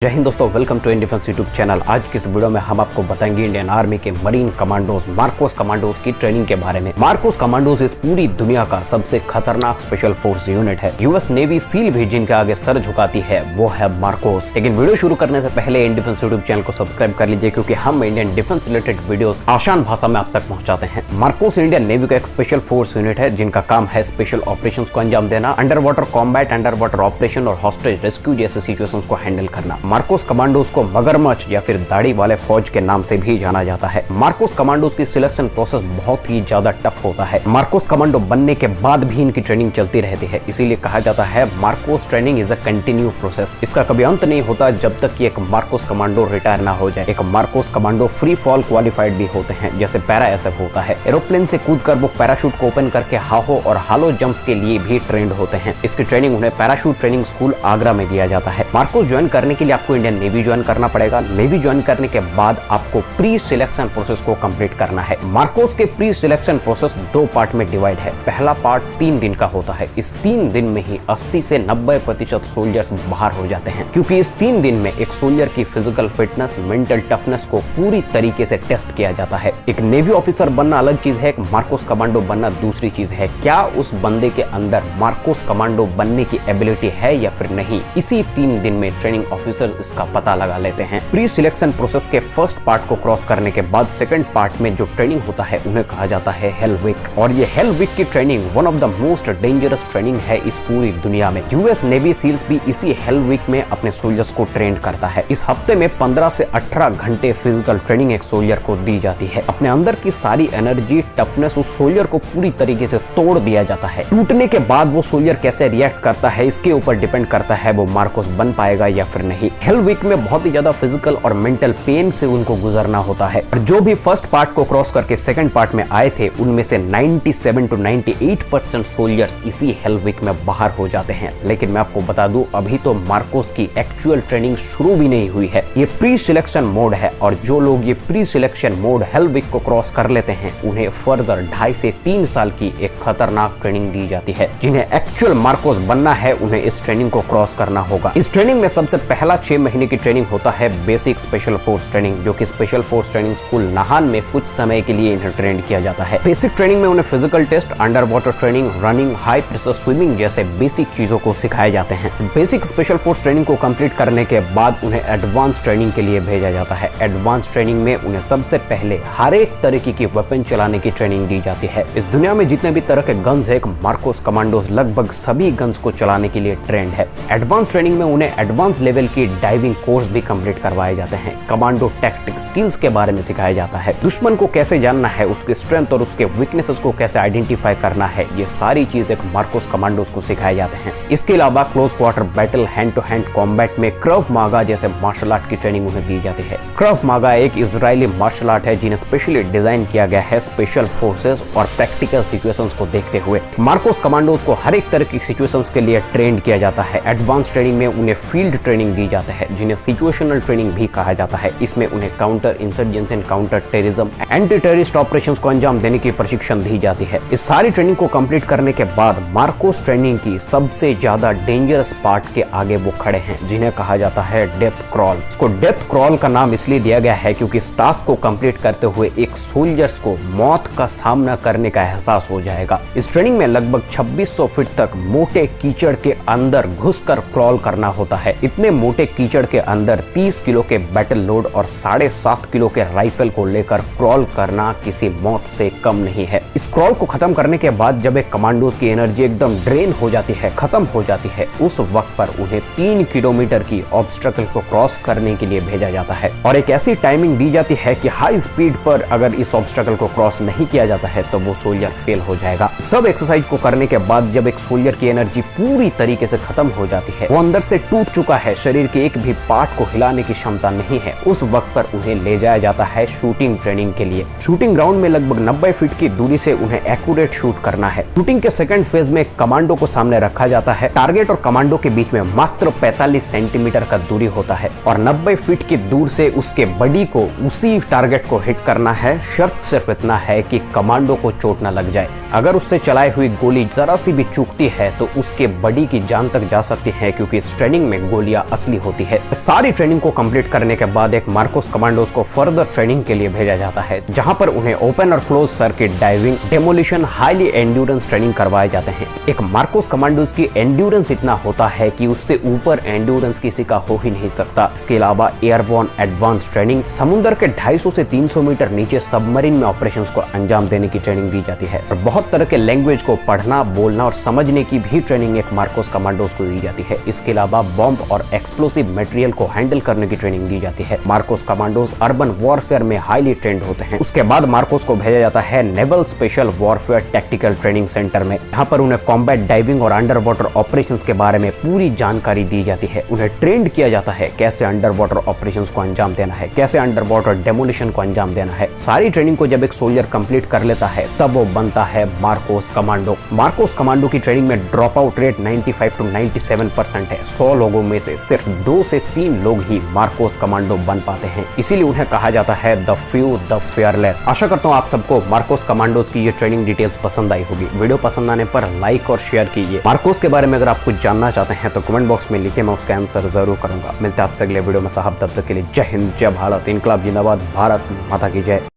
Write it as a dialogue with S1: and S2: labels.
S1: जय हिंद दोस्तों, welcome to Indian defence YouTube channel. आज की इस वीडियो में हम आपको बताएंगे इंडियन आर्मी के मरीन कमांडोज मार्कोस कमांडोज की ट्रेनिंग के बारे में। मार्कोस कमांडोज इस पूरी दुनिया का सबसे खतरनाक स्पेशल फोर्स यूनिट है। यूएस नेवी सील भी जिनके आगे सर झुकाती है वो है मार्कोस। लेकिन वीडियो शुरू करने से पहले इंडियन डिफेंस यूट्यूब चैनल को सब्सक्राइब कर लीजिए, क्योंकि हम इंडियन डिफेंस रिलेटेड वीडियो आसान भाषा में आप तक पहुंचाते हैं। मार्कोस इंडियन नेवी का एक स्पेशल फोर्स यूनिट है जिनका काम है स्पेशल ऑपरेशन को अंजाम देना, under water combat, under water operation और हॉस्टेज रेस्क्यू जैसे सिचुएशंस को हैंडल करना। मार्कोस कमांडोज को मगरमच्छ या फिर दाढ़ी वाले फौज के नाम से भी जाना जाता है। मार्कोस कमांडोज की सिलेक्शन प्रोसेस बहुत ही ज्यादा टफ होता है। मार्कोस कमांडो बनने के बाद भी इनकी ट्रेनिंग चलती रहती है, इसीलिए कहा जाता है Marcos training is a continue process. इसका कभी अंत नहीं होता जब तक कि एक मार्कोस कमांडो रिटायर ना हो जाए। एक Marcos commando free fall qualified भी होते हैं, जैसे पैरा एसएफ होता है। एरोप्लेन से कूदकर वो पैराशूट को ओपन करके हाहो और हालो जंप्स के लिए भी ट्रेंड होते हैं। इसकी ट्रेनिंग उन्हें पैराशूट ट्रेनिंग स्कूल आगरा में दिया जाता है। मार्कोस ज्वाइन करने के लिए आपको इंडियन नेवी ज्वाइन करना पड़ेगा। नेवी ज्वाइन करने के बाद आपको प्री सिलेक्शन प्रोसेस को कंप्लीट करना है। मार्कोस के प्री सिलेक्शन प्रोसेस दो पार्ट में डिवाइड है। पहला पार्ट 3 दिन का होता है। इस 3 दिन में ही 80 से 90% सोल्जर्स बाहर हो जाते हैं, क्योंकि इस 3 दिन में एक सोल्जर की फिजिकल फिटनेस, मेंटल टफनेस को पूरी तरीके से टेस्ट किया जाता है। एक नेवी ऑफिसर बनना अलग चीज है, एक मार्कोस कमांडो बनना दूसरी चीज है। क्या उस बंदे के अंदर मार्कोस कमांडो बनने की एबिलिटी है या फिर नहीं, इसी 3 दिन में ट्रेनिंग ऑफिसर इसका पता लगा लेते हैं। प्री सिलेक्शन प्रोसेस के फर्स्ट पार्ट को क्रॉस करने के बाद सेकंड पार्ट में जो ट्रेनिंग होता है उन्हें कहा जाता है हेल वीक। और ये हेल वीक की training one of the most dangerous training है इस पूरी दुनिया में। यूएस नेवी सील्स भी इसी हेल वीक में अपने सोल्जर्स को ट्रेन करता है। इस हफ्ते में 15 से 18 घंटे फिजिकल ट्रेनिंग एक सोल्जर को दी जाती है। अपने अंदर की सारी एनर्जी, टफनेस उस सोल्जर को पूरी तरीके से तोड़ दिया जाता है। टूटने के बाद वो सोल्जर कैसे रिएक्ट करता है इसके ऊपर डिपेंड करता है वो मार्कोस बन पाएगा या फिर नहीं। हेल वीक में बहुत ही ज्यादा फिजिकल और मेंटल पेन से उनको गुजरना होता है। और जो भी फर्स्ट पार्ट को क्रॉस करके सेकंड पार्ट में आए थे उनमें से 97 to 98% सोल्जर्स इसी हेल वीक में बाहर हो जाते हैं। लेकिन मैं आपको बता दूं, अभी तो मार्कोस की एक्चुअल ट्रेनिंग शुरू भी नहीं हुई है। ये प्री सिलेक्शन मोड है और जो लोग ये pre selection mode hell week को क्रॉस कर लेते हैं उन्हें फर्दर 2.5 से 3 साल की एक खतरनाक ट्रेनिंग दी जाती है। जिन्हें एक्चुअल मार्कोस बनना है उन्हें इस ट्रेनिंग को क्रॉस करना होगा। इस ट्रेनिंग में सबसे पहला 6 महीने की ट्रेनिंग होता है बेसिक स्पेशल फोर्स ट्रेनिंग, जो कि special force training school Nahan में कुछ समय के लिए इन्हें ट्रेन किया जाता है। बेसिक ट्रेनिंग में उन्हें physical test, under water training, running, high pressure swimming जैसे बेसिक चीजों को सिखाए जाते हैं। बेसिक स्पेशल फोर्स ट्रेनिंग को कंप्लीट करने के बाद उन्हें एडवांस ट्रेनिंग के लिए भेजा जाता है। एडवांस ट्रेनिंग में उन्हें सबसे पहले हर एक तरीके की वेपन चलाने की ट्रेनिंग दी जाती है। इस दुनिया में जितने भी तरह के गन्स है, मार्कोस कमांडोज लगभग सभी गन्स को चलाने के लिए ट्रेंड है। एडवांस ट्रेनिंग में उन्हें एडवांस लेवल की डाइविंग कोर्स भी कंप्लीट करवाए जाते हैं। कमांडो टैक्टिक स्किल्स के बारे में सिखाया जाता है। दुश्मन को कैसे जानना है, उसके स्ट्रेंथ और उसके वीकनेसेस को कैसे आइडेंटिफाई करना है, ये सारी चीजें मार्कोस कमांडोज को सिखाए जाते हैं। इसके अलावा close quarter battle, hand to hand combat में क्रव मागा जैसे मार्शल आर्ट की ट्रेनिंग उन्हें दी जाती है। क्रव मागा एक इजरायली मार्शल आर्ट है जिन्हें स्पेशली डिजाइन किया गया है स्पेशल फोर्सेस और प्रैक्टिकल सिचुएशंस को देखते हुए। मार्कोस कमांडोज को हर एक तरह की सिचुएशंस के लिए ट्रेन किया जाता है। एडवांस ट्रेनिंग में उन्हें फील्ड ट्रेनिंग दी जाता है जिन्हें सिचुएशनल ट्रेनिंग भी कहा जाता है। इसमें उन्हें counter insurgency and counter terrorism, anti terrorist operations को अंजाम देने की प्रशिक्षण दी जाती है। इस सारी ट्रेनिंग को कंप्लीट करने के बाद मार्कोस ट्रेनिंग की सबसे ज्यादा डेंजरस पार्ट के आगे वो खड़े हैं जिन्हें कहा जाता है डेथ क्रॉल। इसको डेथ क्रॉल का नाम इसलिए दिया गया है क्योंकि इस टास्क को कंप्लीट करते हुए एक सोल्जर्स को मौत का सामना करने का एहसास हो जाएगा। इस ट्रेनिंग में लगभग 2600 फीट तक मोटे कीचड़ के अंदर घुसकर क्रॉल करना होता है। इतने मोटे कीचड़ के अंदर 30 किलो के बैटल लोड और 7.5 किलो के राइफल को लेकर क्रॉल करना किसी मौत से कम नहीं है। इस क्रॉल को खत्म करने के बाद जब एक कमांडोज की एनर्जी एकदम ड्रेन हो जाती है, खत्म हो जाती है, उस वक्त पर उन्हें 3 किलोमीटर की ऑब्स्टेकल को क्रॉस करने के लिए भेजा जाता है। और एक ऐसी टाइमिंग दी जाती है कि हाई स्पीड पर अगर इस ऑब्स्टेकल को क्रॉस नहीं किया जाता है तो वो सोल्जर फेल हो जाएगा। सब एक्सरसाइज को करने के बाद जब एक सोल्जर की एनर्जी पूरी तरीके से खत्म हो जाती है, वो अंदर से टूट चुका है, शरीर के एक भी पार्ट को हिलाने की क्षमता नहीं है, उस वक्त पर उन्हें ले जाया जाता है शूटिंग ट्रेनिंग के लिए। शूटिंग ग्राउंड में लगभग 90 फीट की दूरी से उन्हें एक्यूरेट शूट करना है। शूटिंग के सेकंड फेज में कमांडो को सामने रखा जाता है। टारगेट और कमांडो के बीच में मात्र 45 सेंटीमीटर का दूरी होता है और 90 फीट की दूर से उसके बॉडी को उसी टारगेट को हिट करना है। शर्त सिर्फ इतना है कि कमांडो को चोट न लग जाए। अगर उससे चलाई हुई गोली जरा सी भी चूकती है तो उसके बॉडी की जान तक जा सकती है, क्योंकि इस ट्रेनिंग में गोलियां असली होती है। सारी ट्रेनिंग को कंप्लीट करने के बाद एक मार्कोस कमांडोज को फर्दर ट्रेनिंग के लिए भेजा जाता है, जहां पर उन्हें ओपन और close circuit diving, demolition, highly endurance training करवाए जाते हैं। एक मार्कोस कमांडोज की एंड्योरेंस इतना होता है कि उससे ऊपर एंड्योरेंस किसी का हो ही नहीं सकता। इसके अलावा एयरबोर्न एडवांस ट्रेनिंग, समुद्र के 250 से 300 मीटर नीचे सबमरीन में ऑपरेशंस को अंजाम देने की ट्रेनिंग दी जाती है। और बहुत तरह के लैंग्वेज को पढ़ना, बोलना और समझने की भी ट्रेनिंग एक मार्कोस कमांडोज को दी जाती है। इसके अलावा बॉम्ब और एक्सप्लोसिव मटेरियल को हैंडल करने की ट्रेनिंग दी जाती है। मार्कोस कमांडोज अर्बन वॉरफेयर में हाईली ट्रेंड होते हैं। उसके बाद मार्कोस को भेजा जाता है naval special warfare tactical training centre में। यहाँ पर उन्हें कॉम्बैट डाइविंग और अंडर वाटर ऑपरेशंस के बारे में पूरी जानकारी दी जाती है। उन्हें ट्रेंड किया जाता है कैसे अंडर वाटर ऑपरेशंस को अंजाम देना है, कैसे अंडर वाटर डेमोलिशन को अंजाम देना है। सारी ट्रेनिंग को जब एक सोल्जर कंप्लीट कर लेता है तब वो बनता है मार्कोस कमांडो। मार्कोस कमांडो की ट्रेनिंग में ड्रॉप आउट रेट 95 to 97% है। 100 लोगों में से सिर्फ 2 से 3 लोग ही मार्कोस कमांडो बन पाते हैं। इसीलिए उन्हें कहा जाता है द फ्यू द फियरलेस। आशा करता हूँ आप सबको मार्कोस कमांडोज की ये ट्रेनिंग डिटेल्स पसंद आई होगी। वीडियो पसंद आने पर लाइक और शेयर कीजिए। मार्कोस के बारे में अगर आप कुछ जानना चाहते हैं तो कमेंट बॉक्स में लिखिए, मैं उसका आंसर जरूर करूंगा। मिलते हैं आपसे अगले वीडियो में साहब, तब तक के लिए जय हिंद, जय भारत, इनकलाब जिंदाबाद, भारत माता की जय।